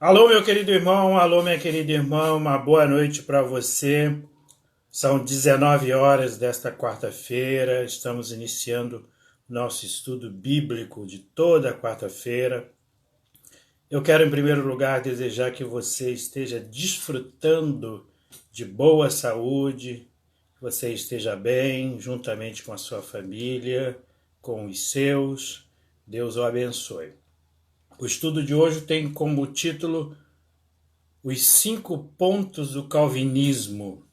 Alô, meu querido irmão, alô, minha querida irmã, uma boa noite para você. São 19 horas desta quarta-feira, estamos iniciando nosso estudo bíblico de toda quarta-feira. Eu quero, em primeiro lugar, desejar que você esteja desfrutando de boa saúde, que você esteja bem, juntamente com a sua família, com os seus. Deus o abençoe. O estudo de hoje tem como título Os 5 pontos do calvinismo.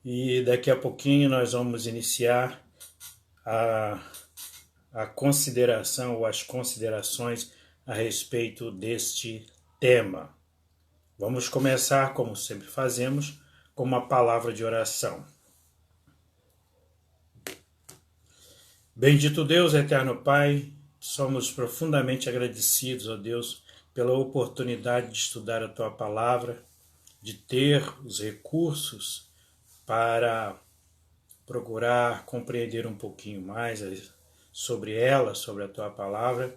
E daqui a pouquinho nós vamos iniciar a, a consideração ou as considerações a respeito deste tema. Vamos começar, como sempre fazemos, com uma palavra de oração. Bendito Deus, eterno Pai, somos profundamente agradecidos, ó Deus, pela oportunidade de estudar a Tua palavra, de ter os recursos para procurar compreender um pouquinho mais sobre ela, sobre a Tua palavra,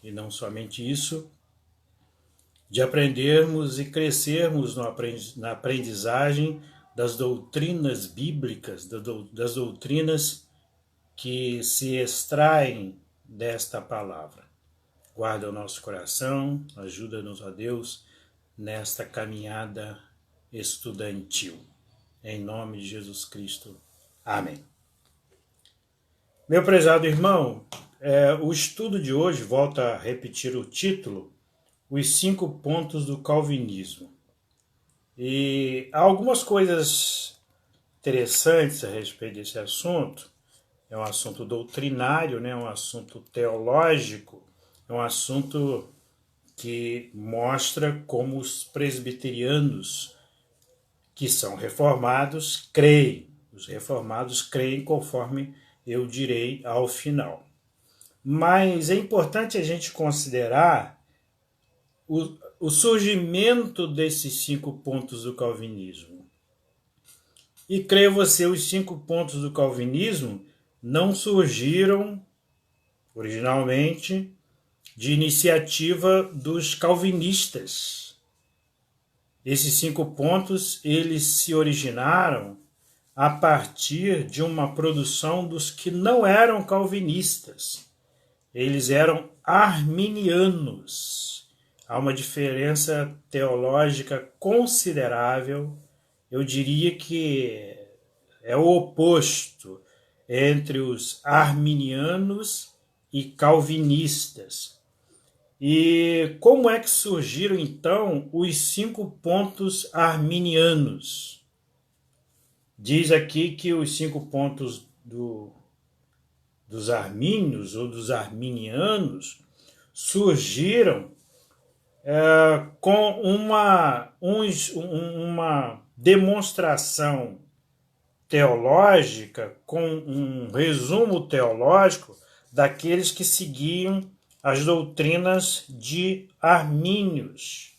e não somente isso, de aprendermos e crescermos na aprendizagem das doutrinas bíblicas, das doutrinas que se extraem desta palavra. Guarda o nosso coração, ajuda-nos, ó Deus, nesta caminhada estudantil. Em nome de Jesus Cristo. Amém. Meu prezado irmão, o estudo de hoje volta a repetir o título, Os 5 pontos do calvinismo. E há algumas coisas interessantes a respeito desse assunto. É um assunto doutrinário, né? Um assunto teológico, é um assunto que mostra como os presbiterianos, que são reformados, creem. Os reformados creem conforme eu direi ao final. Mas é importante a gente considerar o surgimento desses 5 pontos do calvinismo. E creio você, os 5 pontos do calvinismo não surgiram originalmente de iniciativa dos calvinistas. Esses 5 pontos, eles se originaram a partir de uma produção dos que não eram calvinistas. Eles eram arminianos. Há uma diferença teológica considerável. Eu diria que é o oposto entre os arminianos e calvinistas. E como é que surgiram, então, os 5 pontos arminianos? Diz aqui que os 5 pontos dos armínios ou dos arminianos surgiram com uma demonstração teológica, com um resumo teológico daqueles que seguiam as doutrinas de Armínios.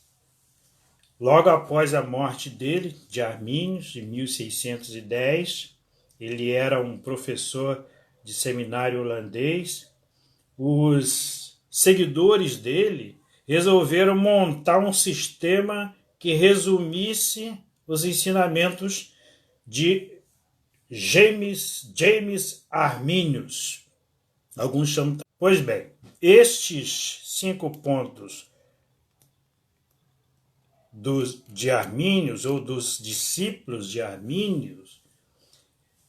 Logo após a morte dele, de Armínios, em 1610, ele era um professor de seminário holandês. Os seguidores dele resolveram montar um sistema que resumisse os ensinamentos de James Arminius. Alguns chamam. Pois bem, estes 5 pontos de Arminius ou dos discípulos de Arminius,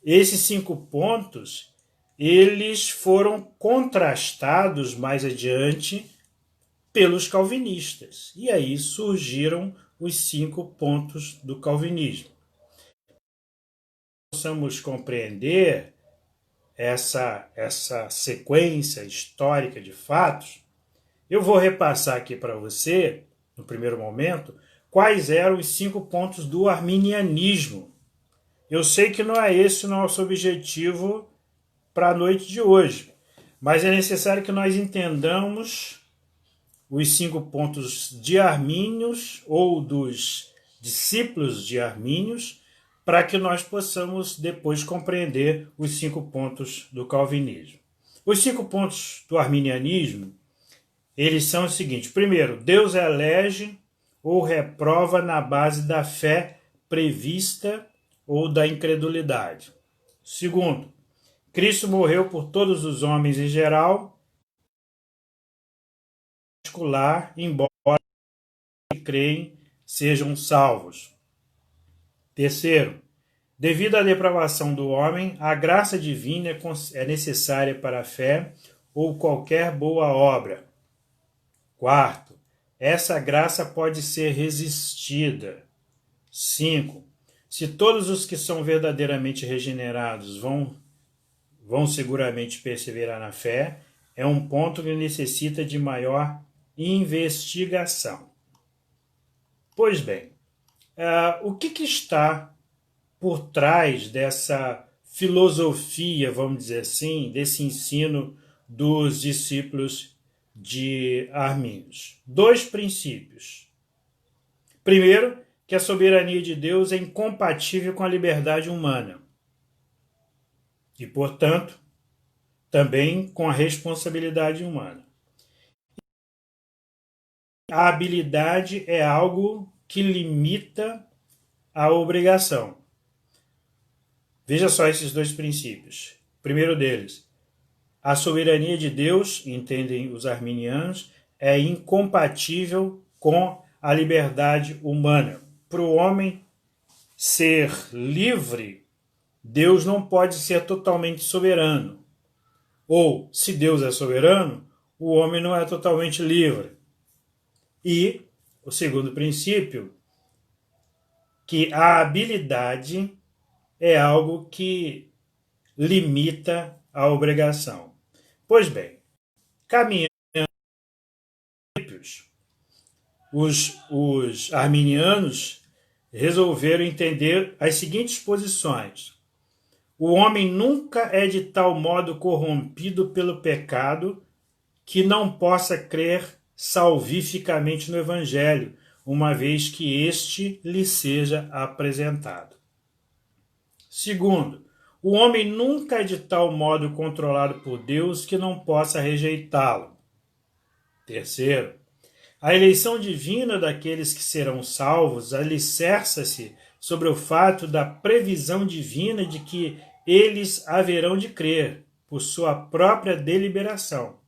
esses 5 pontos, eles foram contrastados mais adiante pelos calvinistas. E aí surgiram os 5 pontos do calvinismo. Possamos compreender essa sequência histórica de fatos, eu vou repassar aqui para você, no primeiro momento, quais eram os 5 pontos do arminianismo. Eu sei que não é esse o nosso objetivo para a noite de hoje, mas é necessário que nós entendamos os 5 pontos de Armínios ou dos discípulos de Armínios, para que nós possamos depois compreender os 5 pontos do calvinismo. Os 5 pontos do arminianismo, eles são os seguintes. Primeiro, Deus elege ou reprova na base da fé prevista ou da incredulidade. Segundo, Cristo morreu por todos os homens em geral, particular, embora creem sejam salvos. Terceiro, devido à depravação do homem, a graça divina é necessária para a fé ou qualquer boa obra. Quarto, essa graça pode ser resistida. 5. Se todos os que são verdadeiramente regenerados vão seguramente perseverar na fé, é um ponto que necessita de maior investigação. Pois bem, o que está por trás dessa filosofia, vamos dizer assim, desse ensino dos discípulos de Arminius? 2 princípios. Primeiro, que a soberania de Deus é incompatível com a liberdade humana e, portanto, também com a responsabilidade humana. A habilidade é algo que limita a obrigação. Veja só esses 2 princípios. O primeiro deles, a soberania de Deus, entendem os arminianos, é incompatível com a liberdade humana. Para o homem ser livre, Deus não pode ser totalmente soberano. Ou, se Deus é soberano, o homem não é totalmente livre. E o segundo princípio, que a habilidade é algo que limita a obrigação. Pois bem, caminhando os arminianos resolveram entender as seguintes posições. O homem nunca é de tal modo corrompido pelo pecado que não possa crer salvificamente no Evangelho, uma vez que este lhe seja apresentado. Segundo, o homem nunca é de tal modo controlado por Deus que não possa rejeitá-lo. Terceiro, a eleição divina daqueles que serão salvos alicerça-se sobre o fato da previsão divina de que eles haverão de crer, por sua própria deliberação.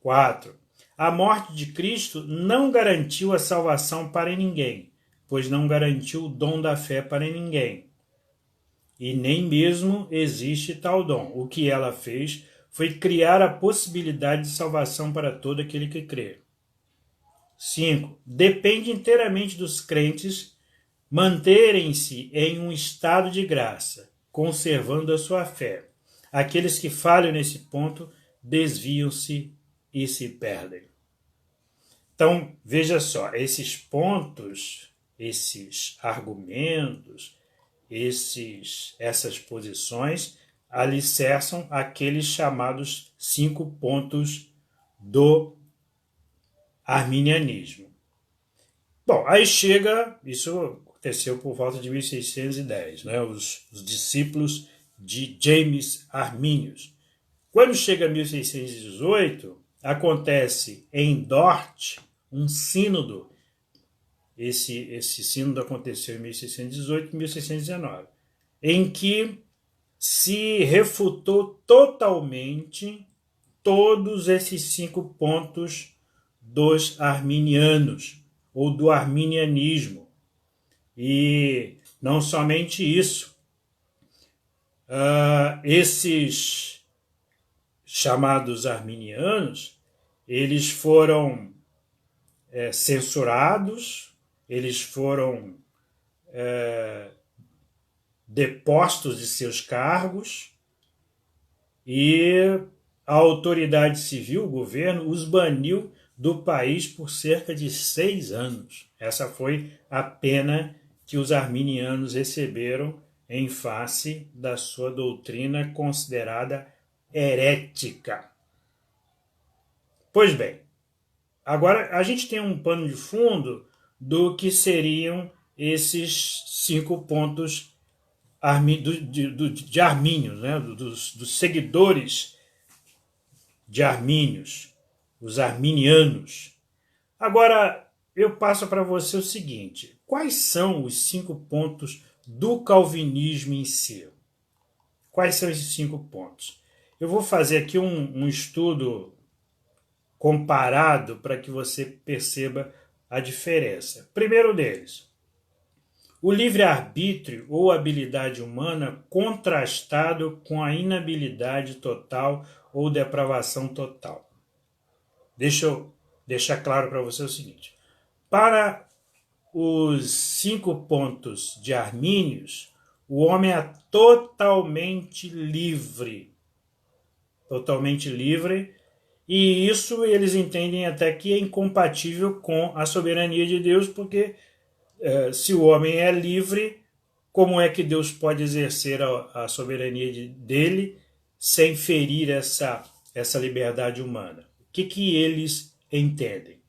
4. A morte de Cristo não garantiu a salvação para ninguém, pois não garantiu o dom da fé para ninguém. E nem mesmo existe tal dom. O que ela fez foi criar a possibilidade de salvação para todo aquele que crê. 5. Depende inteiramente dos crentes manterem-se em um estado de graça, conservando a sua fé. Aqueles que falham nesse ponto desviam-se e se perdem. Então, veja só, esses pontos, esses argumentos, essas posições alicerçam aqueles chamados 5 pontos do arminianismo. Bom, aí chega, isso aconteceu por volta de 1610, né? Os discípulos de James Arminius. Quando chega 1618, acontece em Dort um sínodo. Esse sínodo aconteceu em 1618 e 1619, em que se refutou totalmente todos esses 5 pontos dos arminianos, ou do arminianismo. E não somente isso, esses chamados arminianos, eles foram censurados, eles foram depostos de seus cargos e a autoridade civil, o governo, os baniu do país por cerca de 6 anos. Essa foi a pena que os arminianos receberam em face da sua doutrina considerada herética. Pois bem, agora a gente tem um pano de fundo do que seriam esses 5 pontos de Armínios, né? dos seguidores de Armínios. os arminianos. Agora, eu passo para você o seguinte: quais são os 5 pontos do calvinismo em si? Quais são esses 5 pontos? Eu vou fazer aqui um estudo comparado para que você perceba a diferença. Primeiro deles, o livre-arbítrio ou habilidade humana contrastado com a inabilidade total ou depravação total. Deixa eu deixar claro para você o seguinte: para os 5 pontos de Armínios, o homem é totalmente livre. Totalmente livre. E isso eles entendem até que é incompatível com a soberania de Deus, porque se o homem é livre, como é que Deus pode exercer a soberania dele sem ferir essa liberdade humana? O que eles entendem?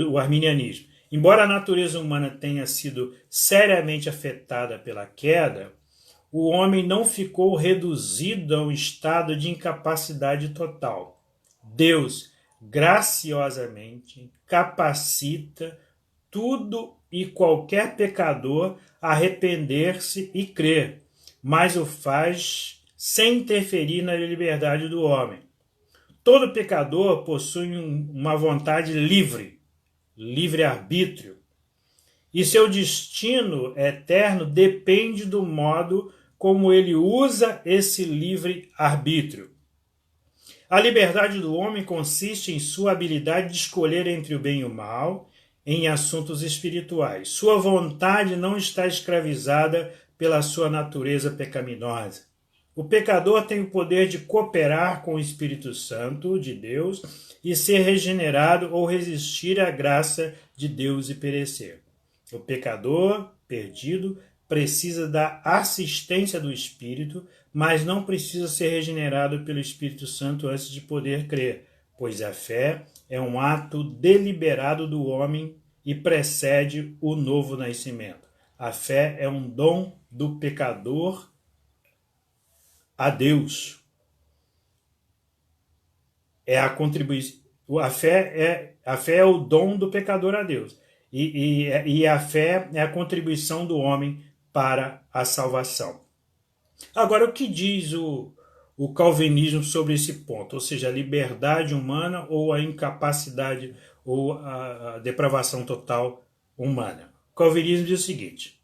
O arminianismo. Embora a natureza humana tenha sido seriamente afetada pela queda, o homem não ficou reduzido a um estado de incapacidade total. Deus graciosamente capacita tudo e qualquer pecador a arrepender-se e crer, mas o faz sem interferir na liberdade do homem. Todo pecador possui uma vontade livre, livre-arbítrio, e seu destino eterno depende do modo como ele usa esse livre-arbítrio. A liberdade do homem consiste em sua habilidade de escolher entre o bem e o mal em assuntos espirituais. Sua vontade não está escravizada pela sua natureza pecaminosa. O pecador tem o poder de cooperar com o Espírito Santo de Deus e ser regenerado ou resistir à graça de Deus e perecer. O pecador perdido precisa da assistência do Espírito, mas não precisa ser regenerado pelo Espírito Santo antes de poder crer, pois a fé é um ato deliberado do homem e precede o novo nascimento. A fé é um dom do pecador a Deus. A fé é o dom do pecador a Deus. E a fé é a contribuição do homem para a salvação. Agora, o que diz o calvinismo sobre esse ponto? Ou seja, a liberdade humana ou a incapacidade ou a depravação total humana? O calvinismo diz o seguinte: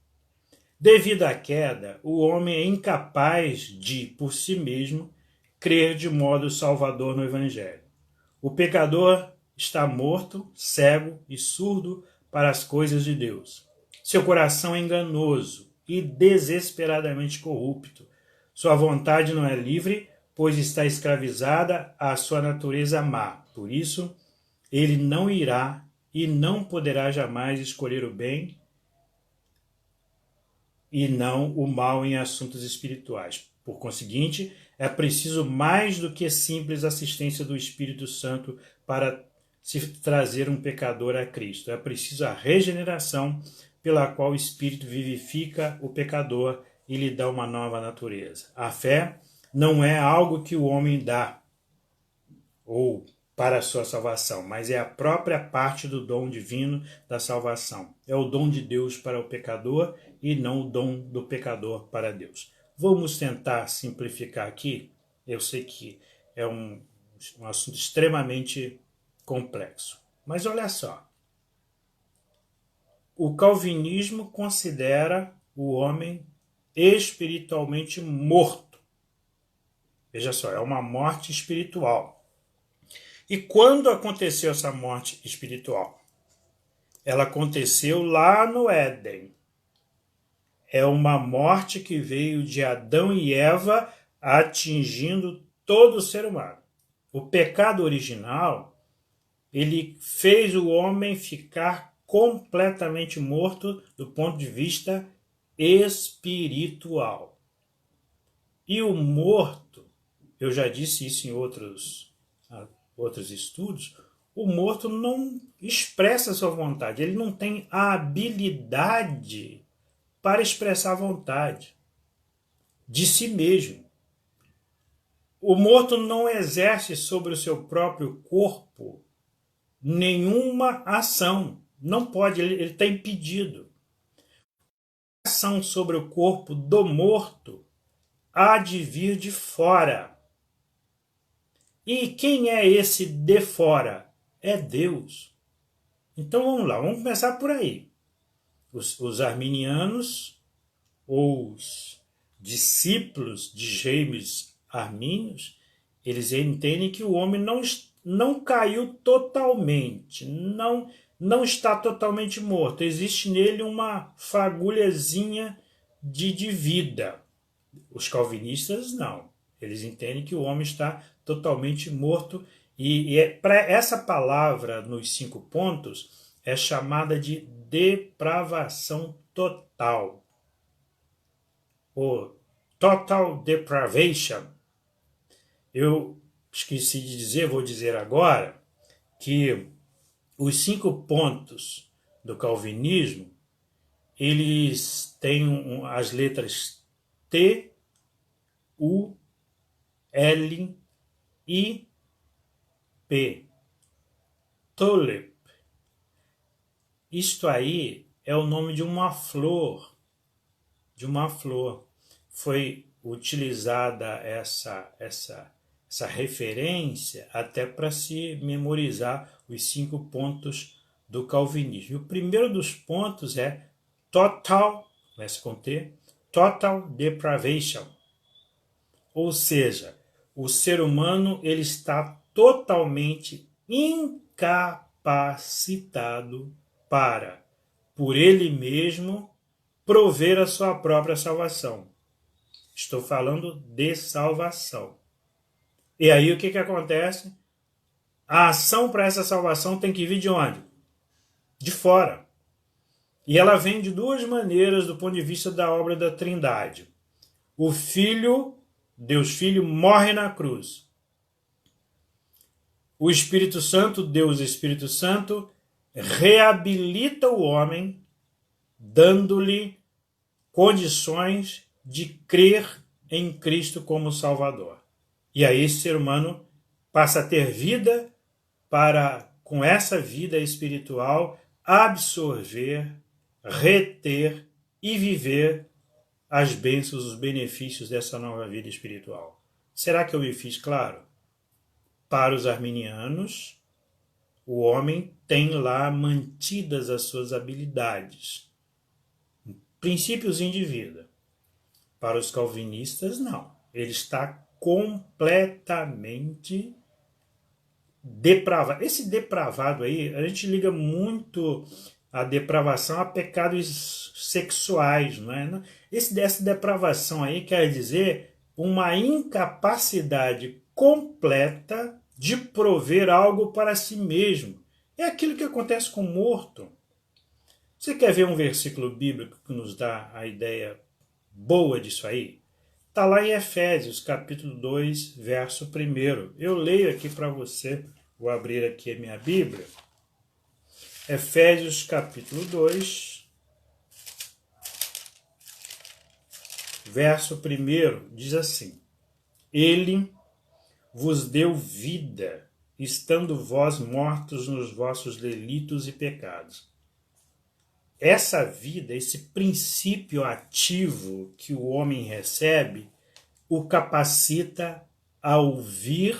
devido à queda, o homem é incapaz de, por si mesmo, crer de modo salvador no Evangelho. O pecador está morto, cego e surdo para as coisas de Deus. Seu coração é enganoso e desesperadamente corrupto. Sua vontade não é livre, pois está escravizada à sua natureza má. Por isso, ele não irá e não poderá jamais escolher o bem e não o mal em assuntos espirituais. Por conseguinte, é preciso mais do que simples assistência do Espírito Santo para se trazer um pecador a Cristo. É preciso a regeneração pela qual o Espírito vivifica o pecador e lhe dá uma nova natureza. A fé não é algo que o homem dá ou para a sua salvação, mas é a própria parte do dom divino da salvação. É o dom de Deus para o pecador e não o dom do pecador para Deus. Vamos tentar simplificar aqui. Eu sei que é um assunto extremamente complexo. Mas olha só. O calvinismo considera o homem espiritualmente morto. Veja só, é uma morte espiritual. E quando aconteceu essa morte espiritual? Ela aconteceu lá no Éden. É uma morte que veio de Adão e Eva atingindo todo o ser humano. O pecado original, ele fez o homem ficar completamente morto do ponto de vista espiritual. E o morto, eu já disse isso em outros estudos, o morto não expressa sua vontade, ele não tem a habilidade para expressar a vontade de si mesmo. O morto não exerce sobre o seu próprio corpo nenhuma ação. Não pode, ele está impedido. A ação sobre o corpo do morto há de vir de fora. E quem é esse de fora? É Deus. Então vamos lá, vamos começar por aí. Os arminianos, ou os discípulos de James Arminius, eles entendem que o homem não caiu totalmente, não está totalmente morto. Existe nele uma fagulhazinha de vida. Os calvinistas não. Eles entendem que o homem está totalmente morto. Para essa palavra nos 5 pontos é chamada de depravação total. O total depravation. Eu esqueci de dizer, vou dizer agora, que os 5 pontos do calvinismo, eles têm as letras T, U, L, I, P. Tulip. Isto aí é o nome de uma flor. Foi utilizada essa referência até para se memorizar os 5 pontos do calvinismo. E o primeiro dos pontos é total, começa com T, total depravation. Ou seja, o ser humano ele está totalmente incapacitado para, por ele mesmo, prover a sua própria salvação. Estou falando de salvação. E aí o que acontece? A ação para essa salvação tem que vir de onde? De fora. E ela vem de 2 maneiras do ponto de vista da obra da Trindade. O Filho, Deus Filho, morre na cruz. O Espírito Santo, Deus Espírito Santo, reabilita o homem, dando-lhe condições de crer em Cristo como Salvador. E aí esse ser humano passa a ter vida para, com essa vida espiritual, absorver, reter e viver as bênçãos, os benefícios dessa nova vida espiritual. Será que eu me fiz claro? Para os arminianos, o homem tem lá mantidas as suas habilidades, princípios de vida. Para os calvinistas, não. Ele está completamente depravado. Esse depravado aí, a gente liga muito a depravação a pecados sexuais, não é? Essa depravação aí quer dizer uma incapacidade completa de prover algo para si mesmo. É aquilo que acontece com o morto. Você quer ver um versículo bíblico que nos dá a ideia boa disso aí? Está lá em Efésios, capítulo 2, verso 1. Eu leio aqui para você, vou abrir aqui a minha Bíblia. Efésios, capítulo 2, verso 1, diz assim: Ele vos deu vida, estando vós mortos nos vossos delitos e pecados. Essa vida, esse princípio ativo que o homem recebe, o capacita a ouvir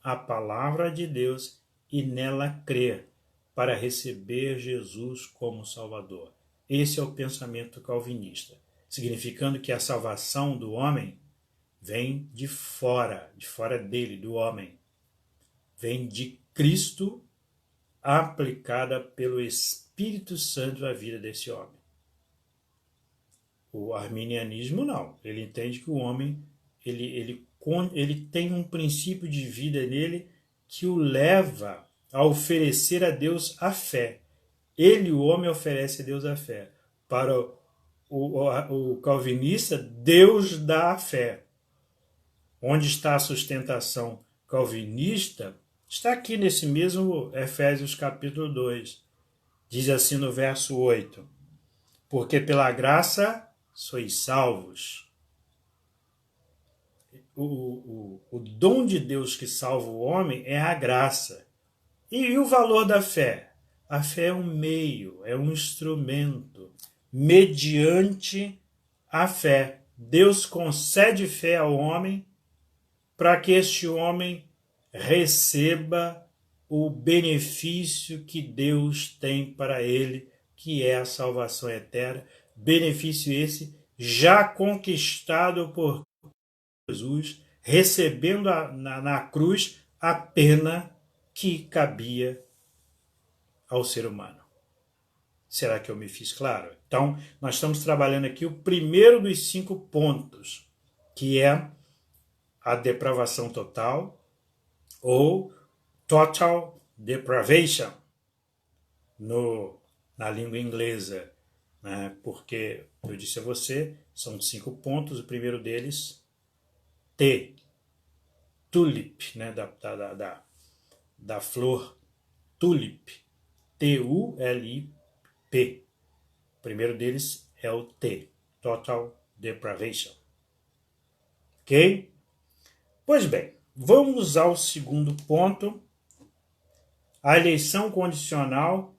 a palavra de Deus e nela crer, para receber Jesus como Salvador. Esse é o pensamento calvinista, significando que a salvação do homem vem de fora dele, do homem. Vem de Cristo, aplicada pelo Espírito Santo à vida desse homem. O arminianismo não. Ele entende que o homem ele tem um princípio de vida nele que o leva a oferecer a Deus a fé. Ele, o homem, oferece a Deus a fé. Para o calvinista, Deus dá a fé. Onde está a sustentação calvinista? Está aqui nesse mesmo Efésios capítulo 2. Diz assim no verso 8: Porque pela graça sois salvos. O dom de Deus que salva o homem é a graça. E o valor da fé? A fé é um meio, é um instrumento. Mediante a fé, Deus concede fé ao homem para que este homem receba o benefício que Deus tem para ele, que é a salvação eterna. Benefício esse já conquistado por Jesus, recebendo na cruz a pena que cabia ao ser humano. Será que eu me fiz claro? Então, nós estamos trabalhando aqui o primeiro dos 5 pontos, que é a depravação total, ou total depravation, na língua inglesa, né? Porque eu disse a você, são 5 pontos, o primeiro deles, tulip, né? da flor tulip, T-U-L-I-P. O primeiro deles é o T, total depravation. Ok? Pois bem, vamos ao segundo ponto, a eleição condicional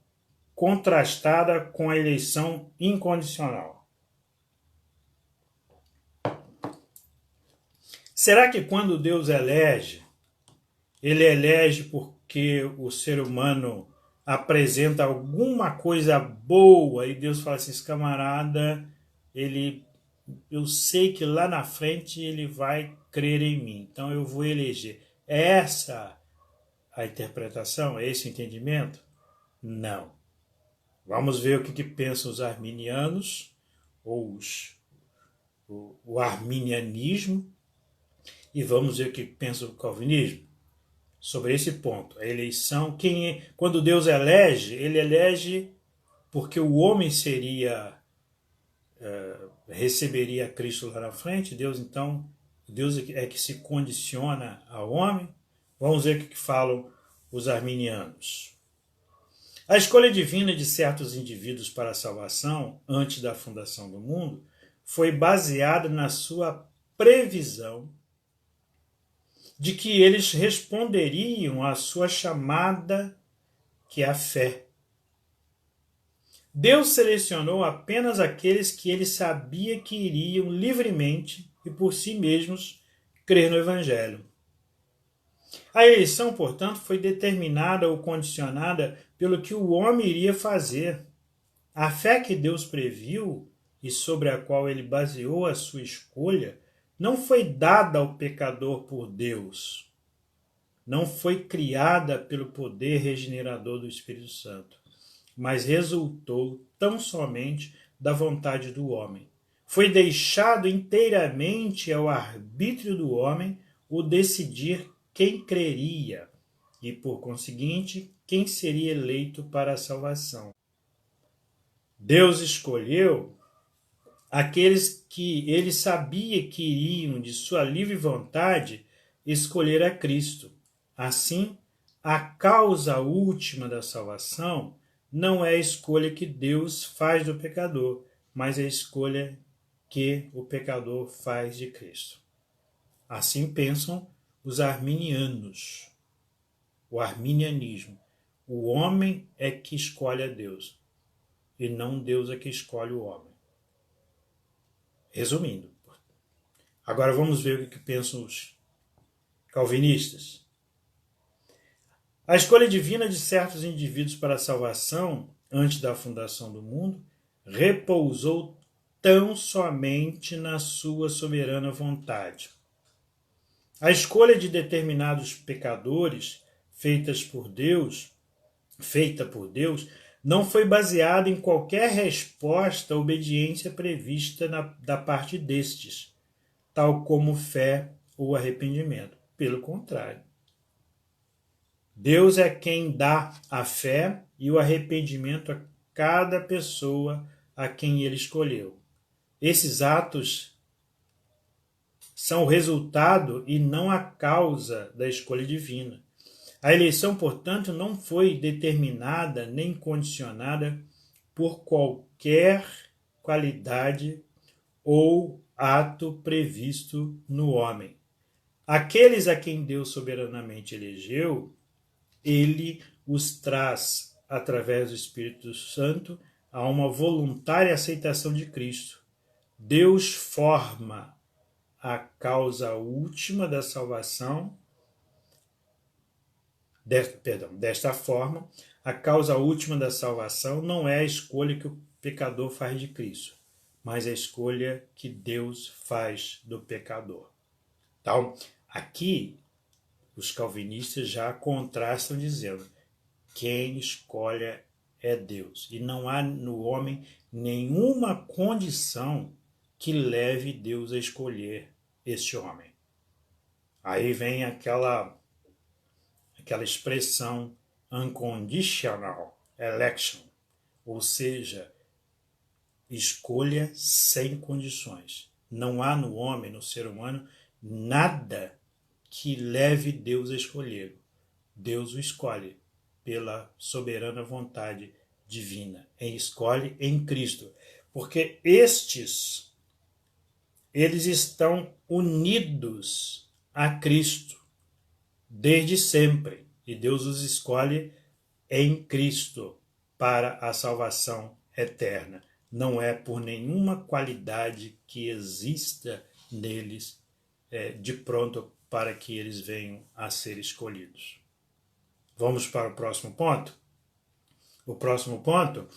contrastada com a eleição incondicional. Será que quando Deus elege, ele elege porque o ser humano apresenta alguma coisa boa e Deus fala assim, esse camarada, eu sei que lá na frente ele vai crer em mim, então eu vou eleger. É essa a interpretação? É esse o entendimento? Não. Vamos ver o que pensam os arminianos, ou o arminianismo, e vamos ver o que pensa o calvinismo sobre esse ponto. A eleição, quando Deus elege, ele elege porque o homem receberia Cristo lá na frente. Deus é que se condiciona ao homem. Vamos ver o que falam os arminianos. A escolha divina de certos indivíduos para a salvação, antes da fundação do mundo, foi baseada na sua previsão de que eles responderiam à sua chamada, que é a fé. Deus selecionou apenas aqueles que ele sabia que iriam livremente e por si mesmos crer no Evangelho. A eleição, portanto, foi determinada ou condicionada pelo que o homem iria fazer. A fé que Deus previu e sobre a qual ele baseou a sua escolha não foi dada ao pecador por Deus. Não foi criada pelo poder regenerador do Espírito Santo, mas resultou tão somente da vontade do homem. Foi deixado inteiramente ao arbítrio do homem o decidir quem creria e, por conseguinte, quem seria eleito para a salvação. Deus escolheu aqueles que ele sabia que iriam, de sua livre vontade, escolher a Cristo. Assim, a causa última da salvação não é a escolha que Deus faz do pecador, mas a escolha que o pecador faz de Cristo. Assim pensam os arminianos, o arminianismo. O homem é que escolhe a Deus, e não Deus é que escolhe o homem. Resumindo. Agora vamos ver o que pensam os calvinistas. A escolha divina de certos indivíduos para a salvação, antes da fundação do mundo, repousou tão somente na sua soberana vontade. A escolha de determinados pecadores, feita por Deus, não foi baseada em qualquer resposta à obediência prevista da parte destes, tal como fé ou arrependimento. Pelo contrário. Deus é quem dá a fé e o arrependimento a cada pessoa a quem ele escolheu. Esses atos são o resultado e não a causa da escolha divina. A eleição, portanto, não foi determinada nem condicionada por qualquer qualidade ou ato previsto no homem. Aqueles a quem Deus soberanamente elegeu, ele os traz, através do Espírito Santo, a uma voluntária aceitação de Cristo. Deus forma a causa última da salvação. Desta forma, a causa última da salvação não é a escolha que o pecador faz de Cristo, mas a escolha que Deus faz do pecador. Então, aqui, os calvinistas já contrastam dizendo: quem escolhe é Deus. E não há no homem nenhuma condição que leve Deus a escolher este homem. Aí vem aquela expressão unconditional election, ou seja, escolha sem condições. Não há no homem, no ser humano, nada que leve Deus a escolher. Deus o escolhe pela soberana vontade divina. Escolhe em Cristo. Porque eles estão unidos a Cristo desde sempre. E Deus os escolhe em Cristo para a salvação eterna. Não é por nenhuma qualidade que exista neles de pronto para que eles venham a ser escolhidos. Vamos para o próximo ponto? O próximo ponto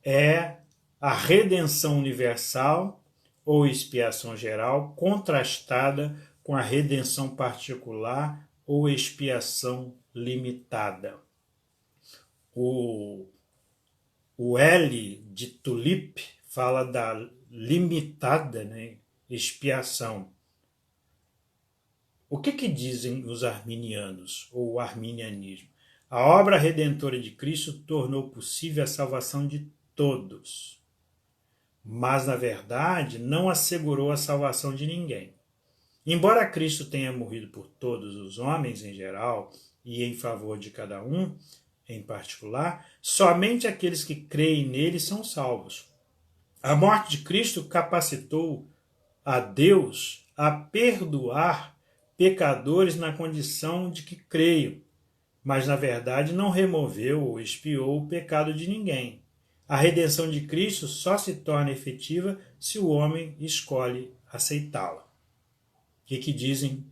é a redenção universal ou expiação geral contrastada com a redenção particular ou expiação limitada. O L de Tulip fala da limitada, né, expiação. O que dizem os arminianos ou o arminianismo? A obra redentora de Cristo tornou possível a salvação de todos, mas, na verdade, não assegurou a salvação de ninguém. Embora Cristo tenha morrido por todos os homens em geral e em favor de cada um em particular, somente aqueles que creem nele são salvos. A morte de Cristo capacitou a Deus a perdoar pecadores na condição de que creiam, mas na verdade não removeu ou expiou o pecado de ninguém. A redenção de Cristo só se torna efetiva se o homem escolhe aceitá-la. O que dizem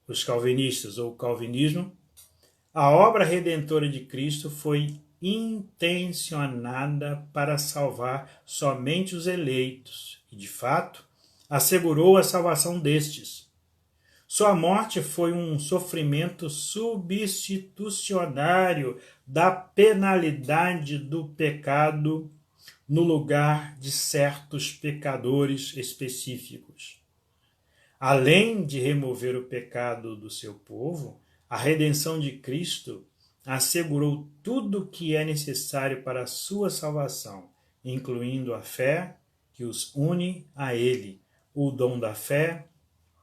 os calvinistas ou o calvinismo? A obra redentora de Cristo foi intencionada para salvar somente os eleitos e, de fato, assegurou a salvação destes. Sua morte foi um sofrimento substitucionário da penalidade do pecado no lugar de certos pecadores específicos. Além de remover o pecado do seu povo, a redenção de Cristo assegurou tudo o que é necessário para a sua salvação, incluindo a fé que os une a Ele, o dom da fé,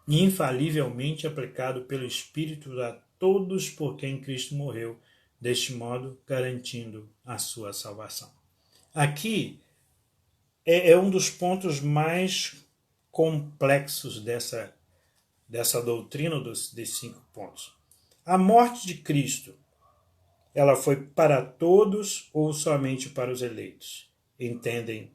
infalivelmente aplicado pelo Espírito a todos por quem Cristo morreu, deste modo garantindo a sua salvação. Aqui é um dos pontos mais complexos dessa doutrina desses 5 pontos. A morte de Cristo, ela foi para todos ou somente para os eleitos? Entendem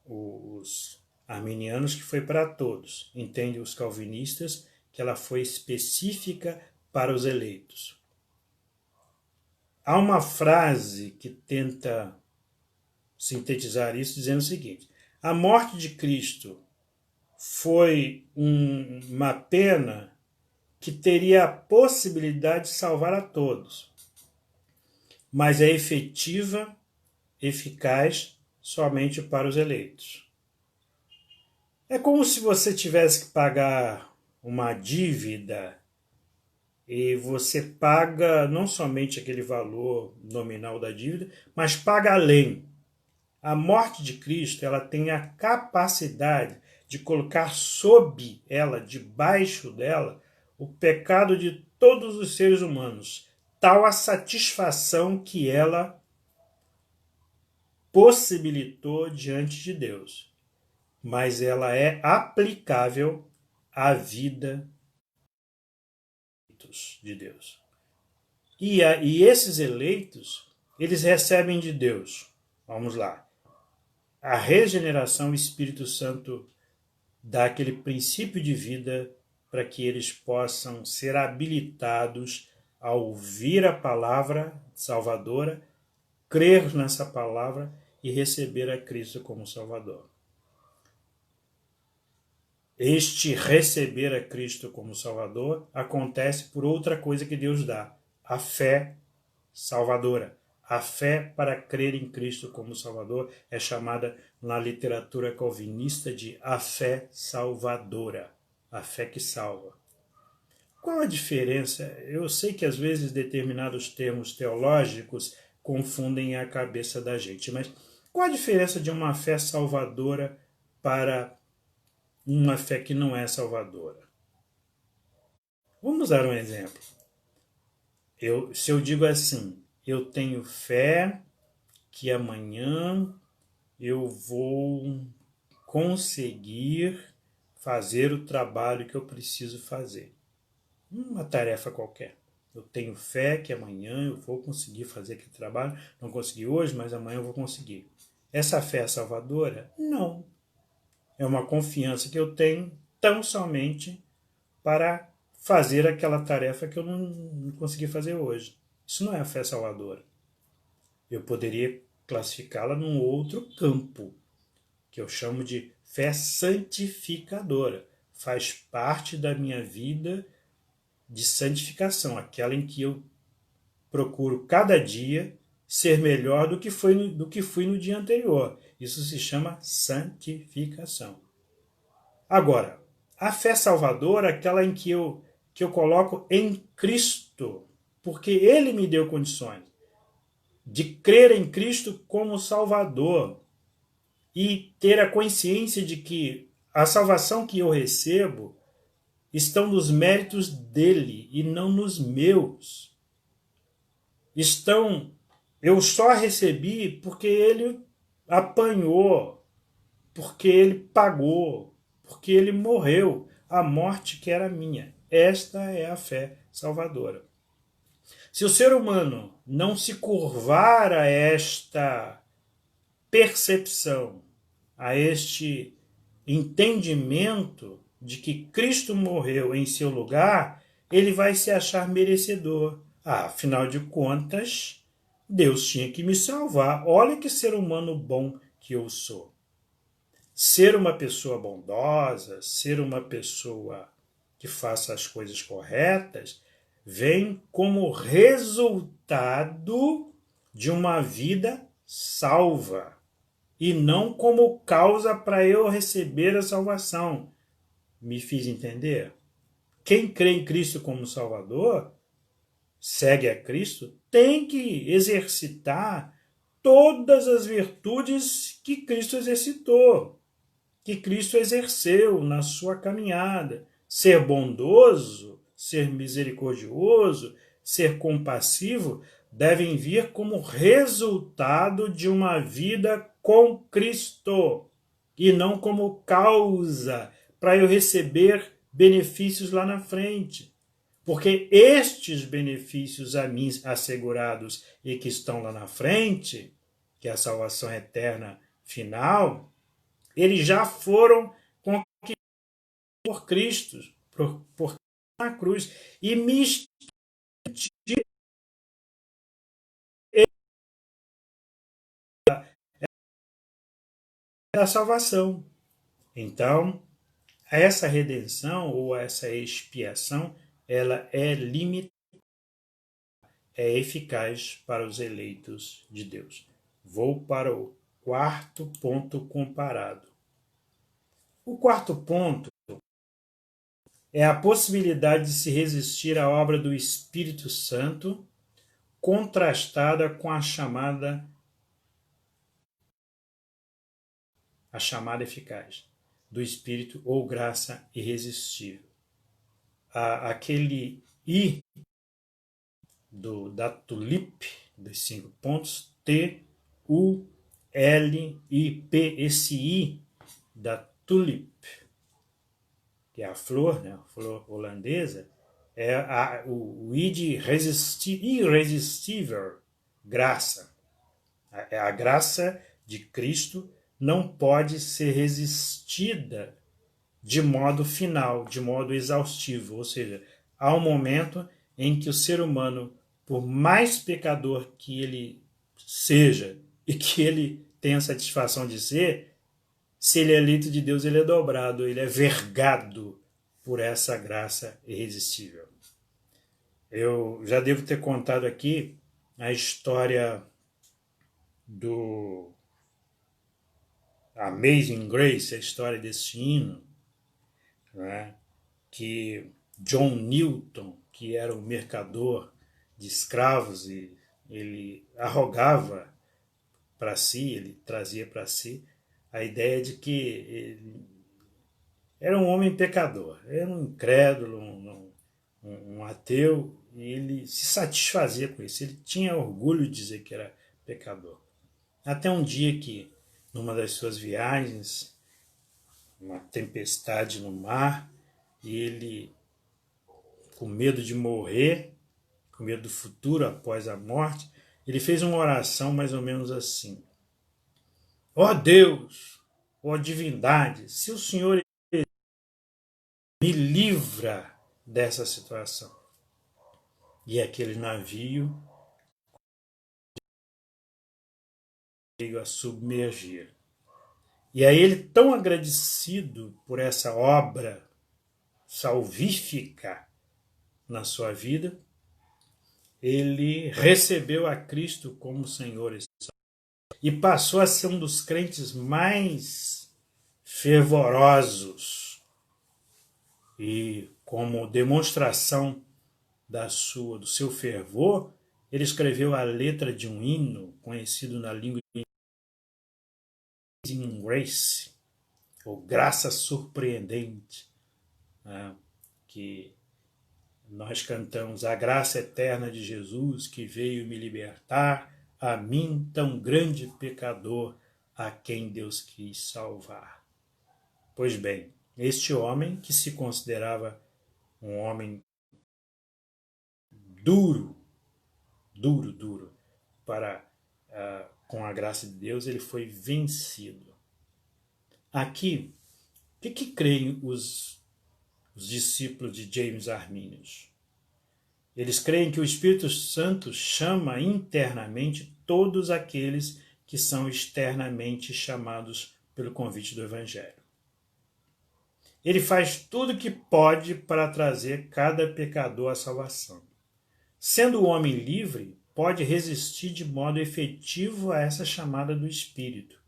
os arminianos que foi para todos. Entendem os calvinistas que ela foi específica para os eleitos. Há uma frase que tenta sintetizar isso dizendo o seguinte: a morte de Cristo foi uma pena que teria a possibilidade de salvar a todos, mas é efetiva, eficaz somente para os eleitos. É como se você tivesse que pagar uma dívida e você paga não somente aquele valor nominal da dívida, mas paga além. A morte de Cristo, ela tem a capacidade de colocar sob ela, debaixo dela, o pecado de todos os seres humanos, tal a satisfação que ela possibilitou diante de Deus. Mas ela é aplicável à vida de Deus. E esses eleitos, eles recebem de Deus, vamos lá, a regeneração, o Espírito Santo dá aquele princípio de vida para que eles possam ser habilitados a ouvir a palavra salvadora, crer nessa palavra e receber a Cristo como Salvador. Este receber a Cristo como Salvador acontece por outra coisa que Deus dá, a fé salvadora. A fé para crer em Cristo como Salvador é chamada na literatura calvinista de a fé salvadora, a fé que salva. Qual a diferença? Eu sei que às vezes determinados termos teológicos confundem a cabeça da gente, mas qual a diferença de uma fé salvadora para uma fé que não é salvadora? Vamos dar um exemplo. Se eu digo assim, eu tenho fé que amanhã eu vou conseguir fazer o trabalho que eu preciso fazer. Uma tarefa qualquer. Eu tenho fé que amanhã eu vou conseguir fazer aquele trabalho. Não consegui hoje, mas amanhã eu vou conseguir. Essa fé é salvadora? Não. É uma confiança que eu tenho tão somente para fazer aquela tarefa que eu não consegui fazer hoje. Isso não é a fé salvadora. Eu poderia classificá-la num outro campo, que eu chamo de fé santificadora. Faz parte da minha vida de santificação, aquela em que eu procuro cada dia ser melhor do que fui no dia anterior. Isso se chama santificação. Agora, a fé salvadora é aquela em que eu coloco em Cristo, porque Ele me deu condições de crer em Cristo como Salvador e ter a consciência de que a salvação que eu recebo estão nos méritos dele e não nos meus. Eu só recebi porque ele apanhou, porque ele pagou, porque ele morreu a morte que era minha. Esta é a fé salvadora. Se o ser humano não se curvar a esta percepção, a este entendimento de que Cristo morreu em seu lugar, ele vai se achar merecedor. Afinal de contas, Deus tinha que me salvar. Olha que ser humano bom que eu sou. Ser uma pessoa bondosa, ser uma pessoa que faça as coisas corretas, vem como resultado de uma vida salva e não como causa para eu receber a salvação. Me fiz entender? Quem crê em Cristo como Salvador, segue a Cristo, tem que exercitar todas as virtudes que Cristo exercitou, que Cristo exerceu na sua caminhada. Ser bondoso, ser misericordioso, ser compassivo, devem vir como resultado de uma vida com Cristo e não como causa para eu receber benefícios lá na frente. Porque estes benefícios a mim assegurados e que estão lá na frente, que é a salvação eterna final, eles já foram conquistados por Cristo, por na cruz. E me da salvação. Então, essa redenção ou essa expiação, ela é limitada, é eficaz para os eleitos de Deus. Vou para o quarto ponto comparado. O quarto ponto é a possibilidade de se resistir à obra do Espírito Santo, contrastada com a chamada eficaz do Espírito ou graça irresistível. Aquele I da tulip, dos 5 pontos, T-U-L-I-P, esse I da tulip, que é a flor, né, a flor holandesa, é o irresistível graça. A graça de Cristo não pode ser resistida de modo final, de modo exaustivo. Ou seja, há um momento em que o ser humano, por mais pecador que ele seja e que ele tenha a satisfação de ser, se ele é eleito de Deus, ele é dobrado, ele é vergado por essa graça irresistível. Eu já devo ter contado aqui a história do Amazing Grace, a história desse hino, né, que John Newton, que era um mercador de escravos, e ele arrogava para si, ele trazia para si a ideia de que ele era um homem pecador, era um incrédulo, um ateu, e ele se satisfazia com isso. Ele tinha orgulho de dizer que era pecador. Até um dia que, numa das suas viagens, uma tempestade no mar, e ele, com medo de morrer, com medo do futuro após a morte, ele fez uma oração mais ou menos assim: ó Deus, ó divindade, se o Senhor me livra dessa situação. E aquele navio veio a submergir. E aí ele, tão agradecido por essa obra salvífica na sua vida, ele recebeu a Cristo como Senhor e passou a ser um dos crentes mais fervorosos. E como demonstração do seu fervor, ele escreveu a letra de um hino conhecido na língua de Amazing Grace, ou Graça Surpreendente, né, que nós cantamos: a graça eterna de Jesus que veio me libertar, a mim, tão grande pecador, a quem Deus quis salvar. Pois bem, este homem, que se considerava um homem duro, para com a graça de Deus, ele foi vencido. Aqui, o que creem os discípulos de James Arminius? Eles creem que o Espírito Santo chama internamente todos aqueles que são externamente chamados pelo convite do Evangelho. Ele faz tudo o que pode para trazer cada pecador à salvação. Sendo o homem livre, pode resistir de modo efetivo a essa chamada do Espírito.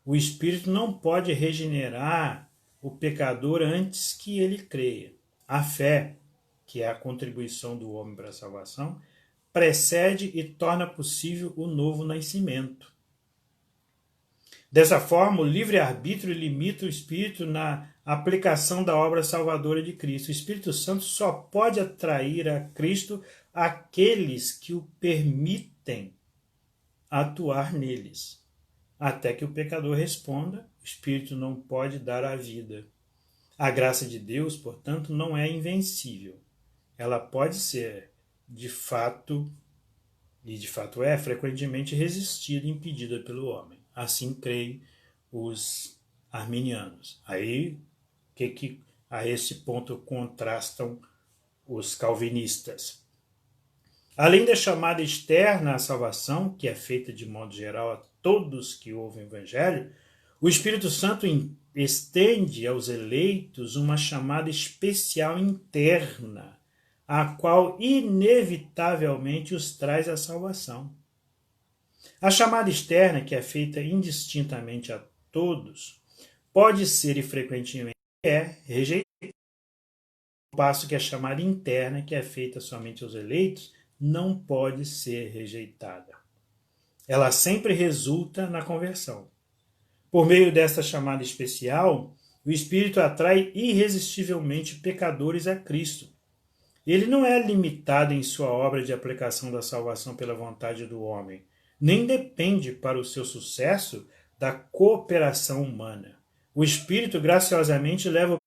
O Espírito não pode regenerar o pecador antes que ele creia. A fé, que é a contribuição do homem para a salvação, precede e torna possível o novo nascimento. Dessa forma, o livre-arbítrio limita o Espírito na aplicação da obra salvadora de Cristo. O Espírito Santo só pode atrair a Cristo aqueles que o permitem atuar neles. Até que o pecador responda, o Espírito não pode dar a vida. A graça de Deus, portanto, não é invencível. Ela pode ser, de fato, e de fato é, frequentemente resistida e impedida pelo homem. Assim creem os arminianos. Aí, que a esse ponto contrastam os calvinistas? Além da chamada externa à salvação, que é feita de modo geral a todos que ouvem o Evangelho, o Espírito Santo estende aos eleitos uma chamada especial interna, a qual inevitavelmente os traz à salvação. A chamada externa, que é feita indistintamente a todos, pode ser e frequentemente é rejeitada, ao passo que a chamada interna, que é feita somente aos eleitos, não pode ser rejeitada. Ela sempre resulta na conversão. Por meio desta chamada especial, o Espírito atrai irresistivelmente pecadores a Cristo. Ele não é limitado em sua obra de aplicação da salvação pela vontade do homem, nem depende para o seu sucesso da cooperação humana. O Espírito graciosamente leva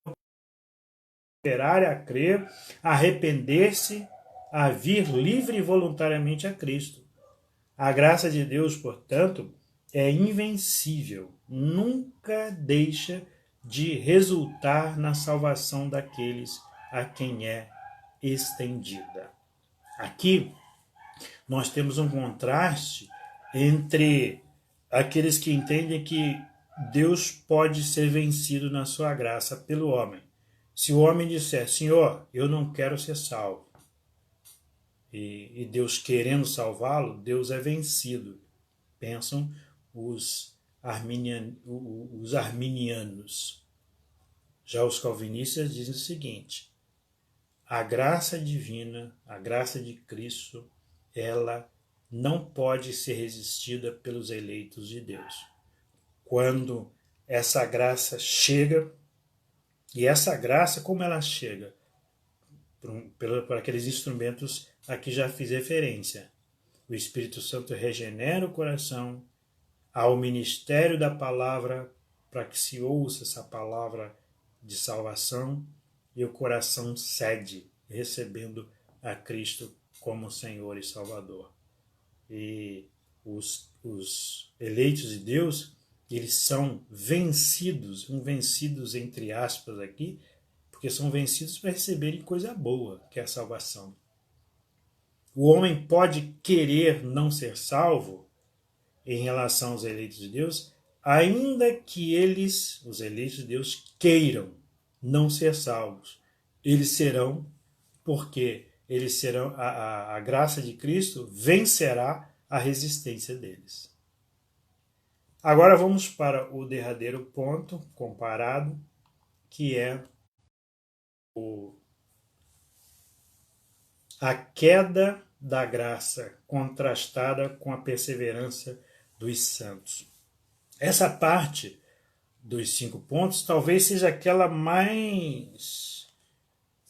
esperar a crer, a arrepender-se, a vir livre e voluntariamente a Cristo. A graça de Deus, portanto, é invencível, nunca deixa de resultar na salvação daqueles a quem é estendida. Aqui nós temos um contraste entre aqueles que entendem que Deus pode ser vencido na sua graça pelo homem. Se o homem disser, Senhor, eu não quero ser salvo, e Deus querendo salvá-lo, Deus é vencido. Pensam os arminianos. Já os calvinistas dizem o seguinte: a graça divina, a graça de Cristo, ela não pode ser resistida pelos eleitos de Deus. Quando essa graça chega, e essa graça, como ela chega? Por aqueles instrumentos a que já fiz referência. O Espírito Santo regenera o coração, ao ministério da palavra, para que se ouça essa palavra de salvação, e o coração cede, recebendo a Cristo como Senhor e Salvador. E os eleitos de Deus, eles são vencidos entre aspas aqui, porque são vencidos para receberem coisa boa, que é a salvação. O homem pode querer não ser salvo em relação aos eleitos de Deus, ainda que eles, os eleitos de Deus, queiram não ser salvos. Eles serão, porque eles serão, a graça de Cristo vencerá a resistência deles. Agora vamos para o derradeiro ponto comparado, que é a queda da graça contrastada com a perseverança dos santos. Essa parte dos 5 pontos talvez seja aquela mais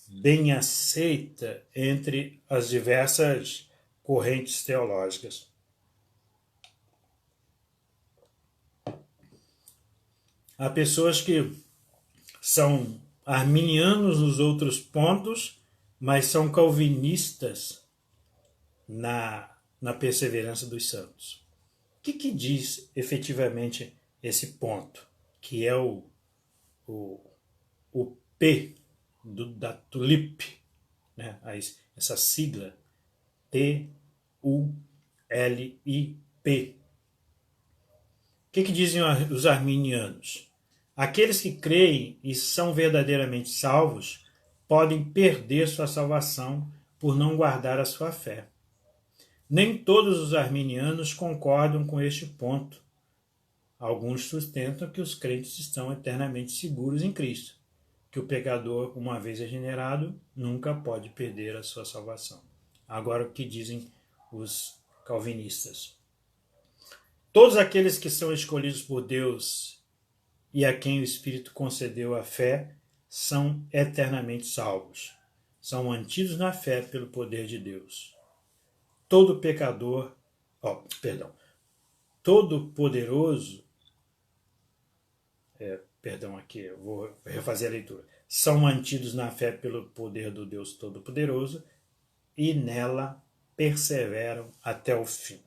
bem aceita entre as diversas correntes teológicas. Há pessoas que são arminianos nos outros pontos, mas são calvinistas na perseverança dos santos. O que diz efetivamente esse ponto, que é o P da TULIP, né? Essa sigla TULIP. O que dizem os arminianos? Aqueles que creem e são verdadeiramente salvos podem perder sua salvação por não guardar a sua fé. Nem todos os arminianos concordam com este ponto. Alguns sustentam que os crentes estão eternamente seguros em Cristo, que o pecador, uma vez regenerado, nunca pode perder a sua salvação. Agora, o que dizem os calvinistas? Todos aqueles que são escolhidos por Deus e a quem o Espírito concedeu a fé são eternamente salvos. São mantidos na fé pelo poder de Deus. Todo pecador, todo poderoso, aqui, eu vou refazer a leitura. São mantidos na fé pelo poder do Deus Todo-Poderoso e nela perseveram até o fim.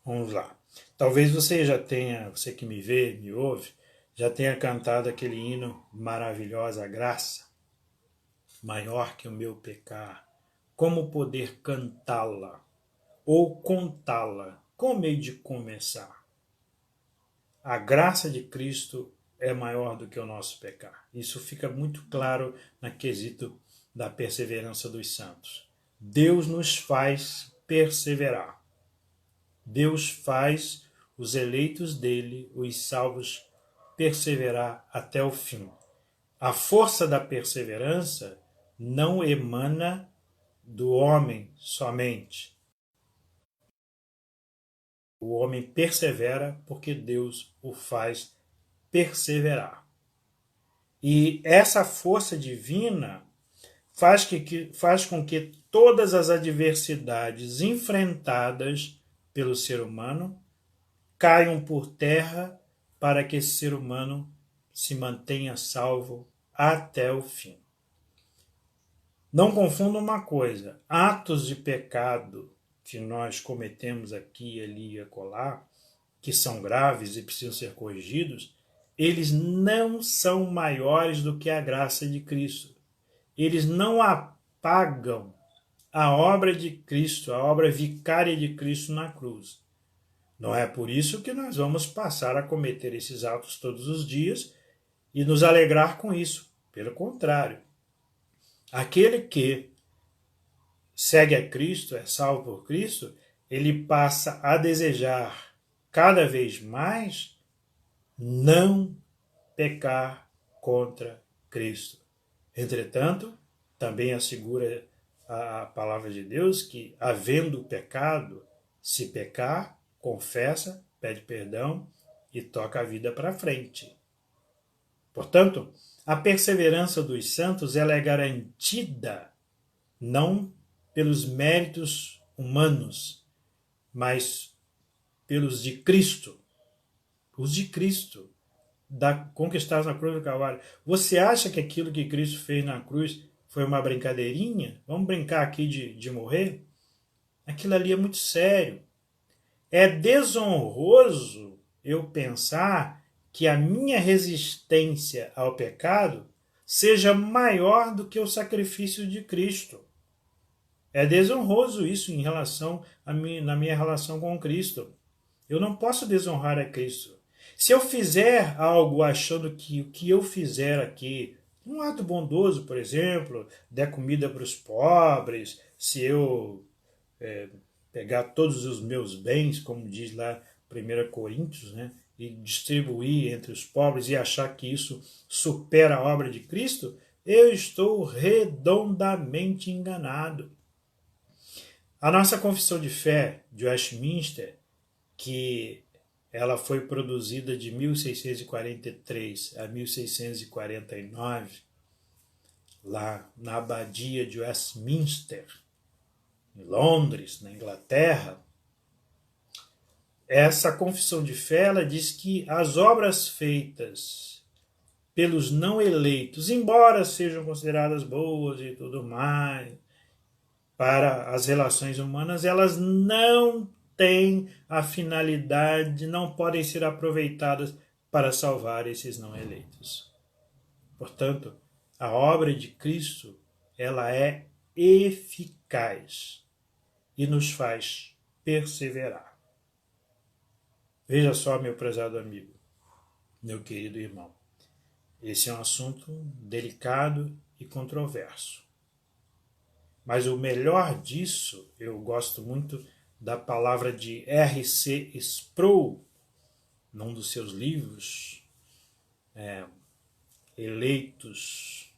Vamos lá. Talvez você já tenha, você que me vê, me ouve, já tenha cantado aquele hino Maravilhosa Graça, maior que o meu pecar. Como poder cantá-la ou contá-la? Como hei de começar? A graça de Cristo é maior do que o nosso pecar. Isso fica muito claro na quesito da perseverança dos santos. Deus nos faz perseverar. Deus faz os eleitos dele, os salvos, perseverar até o fim. A força da perseverança não emana do homem somente. O homem persevera porque Deus o faz perseverar. E essa força divina faz com que todas as adversidades enfrentadas pelo ser humano caiam por terra para que esse ser humano se mantenha salvo até o fim. Não confunda uma coisa, atos de pecado que nós cometemos aqui, ali e acolá, que são graves e precisam ser corrigidos, eles não são maiores do que a graça de Cristo. Eles não apagam a obra de Cristo, a obra vicária de Cristo na cruz. Não é por isso que nós vamos passar a cometer esses atos todos os dias e nos alegrar com isso. Pelo contrário, aquele que segue a Cristo, é salvo por Cristo, ele passa a desejar cada vez mais não pecar contra Cristo. Entretanto, também assegura a palavra de Deus que, havendo pecado, se pecar, confessa, pede perdão e toca a vida para frente. Portanto, a perseverança dos santos ela é garantida não pelos méritos humanos, mas pelos de Cristo. Os de Cristo, conquistados na cruz do Calvário. Você acha que aquilo que Cristo fez na cruz foi uma brincadeirinha? Vamos brincar aqui de morrer? Aquilo ali é muito sério. É desonroso eu pensar que a minha resistência ao pecado seja maior do que o sacrifício de Cristo. É desonroso isso em relação na minha relação com Cristo. Eu não posso desonrar a Cristo. Se eu fizer algo achando que o que eu fizer aqui, um ato bondoso, por exemplo, der comida para os pobres, se eu pegar todos os meus bens, como diz lá 1 Coríntios, né, e distribuir entre os pobres e achar que isso supera a obra de Cristo, eu estou redondamente enganado. A nossa confissão de fé de Westminster, que ela foi produzida de 1643 a 1649, lá na abadia de Westminster, em Londres, na Inglaterra. Essa confissão de fé ela diz que as obras feitas pelos não eleitos, embora sejam consideradas boas e tudo mais, para as relações humanas, elas não têm a finalidade, não podem ser aproveitadas para salvar esses não eleitos. Portanto, a obra de Cristo, ela é eficaz e nos faz perseverar. Veja só, meu prezado amigo, meu querido irmão, esse é um assunto delicado e controverso. Mas o melhor disso, eu gosto muito da palavra de R.C. Sproul, num dos seus livros, Eleitos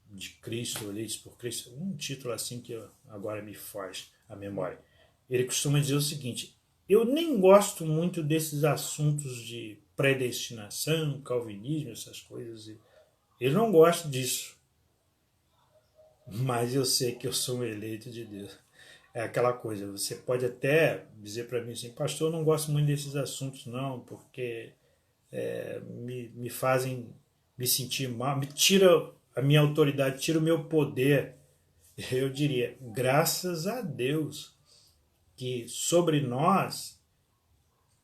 de Cristo, Eleitos por Cristo, um título assim que agora me foge a memória. Ele costuma dizer o seguinte: eu nem gosto muito desses assuntos de predestinação, calvinismo, essas coisas. Eu não gosto disso. Mas eu sei que eu sou um eleito de Deus. É aquela coisa, você pode até dizer para mim assim, pastor, eu não gosto muito desses assuntos não, porque me fazem me sentir mal, me tira a minha autoridade, tira o meu poder. Eu diria, graças a Deus, que sobre nós,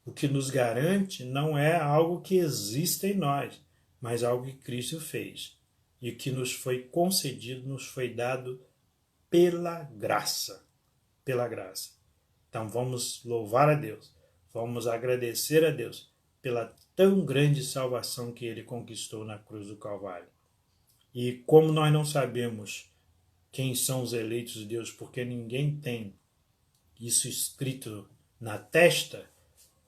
o que nos garante não é algo que existe em nós, mas algo que Cristo fez. E que nos foi concedido, nos foi dado pela graça. Pela graça. Então vamos louvar a Deus, vamos agradecer a Deus pela tão grande salvação que Ele conquistou na cruz do Calvário. E como nós não sabemos quem são os eleitos de Deus, porque ninguém tem isso escrito na testa,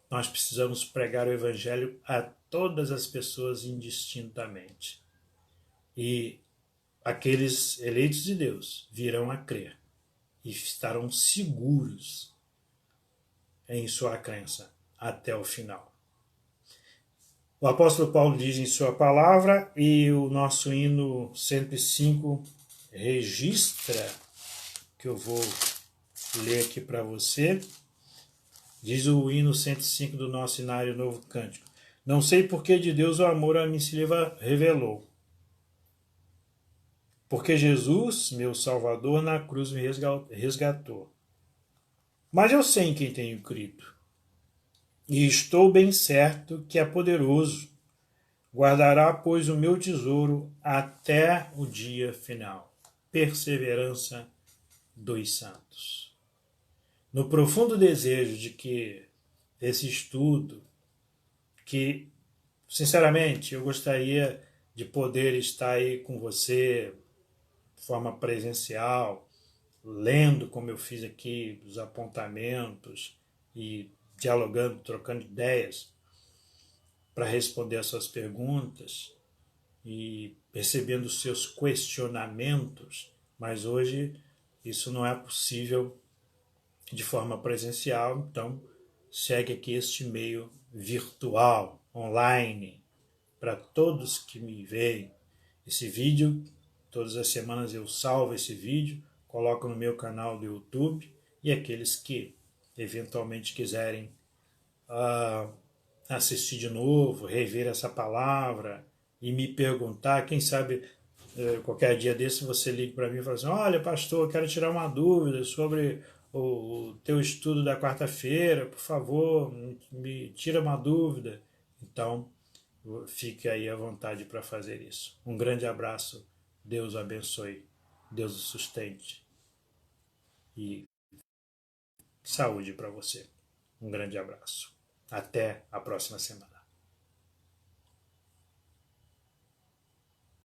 nós precisamos pregar o Evangelho a todas as pessoas indistintamente. E aqueles eleitos de Deus virão a crer e estarão seguros em sua crença até o final. O apóstolo Paulo diz em sua palavra, e o nosso hino 105 registra, que eu vou ler aqui para você, diz o hino 105 do nosso Inário Novo Cântico: não sei por que de Deus o amor a mim se revelou. porque Jesus, meu Salvador, na cruz me resgatou. Mas eu sei em quem tenho crido, e estou bem certo que é poderoso. Guardará, pois, o meu tesouro até o dia final. Perseverança dos santos. No profundo desejo de que esse estudo, que, sinceramente, eu gostaria de poder estar aí com você de forma presencial, lendo como eu fiz aqui os apontamentos e dialogando, trocando ideias para responder as suas perguntas e percebendo os seus questionamentos, mas hoje isso não é possível de forma presencial, então segue aqui este meio virtual, online, para todos que me veem. Esse vídeo, todas as semanas eu salvo esse vídeo, coloco no meu canal do YouTube, e aqueles que eventualmente quiserem assistir de novo, rever essa palavra e me perguntar, quem sabe qualquer dia desse você liga para mim e fala assim, olha pastor, eu quero tirar uma dúvida sobre o teu estudo da quarta-feira, por favor, me tira uma dúvida. Então, fique aí à vontade para fazer isso. Um grande abraço, Deus o abençoe, Deus o sustente e saúde para você. Um grande abraço. Até a próxima semana.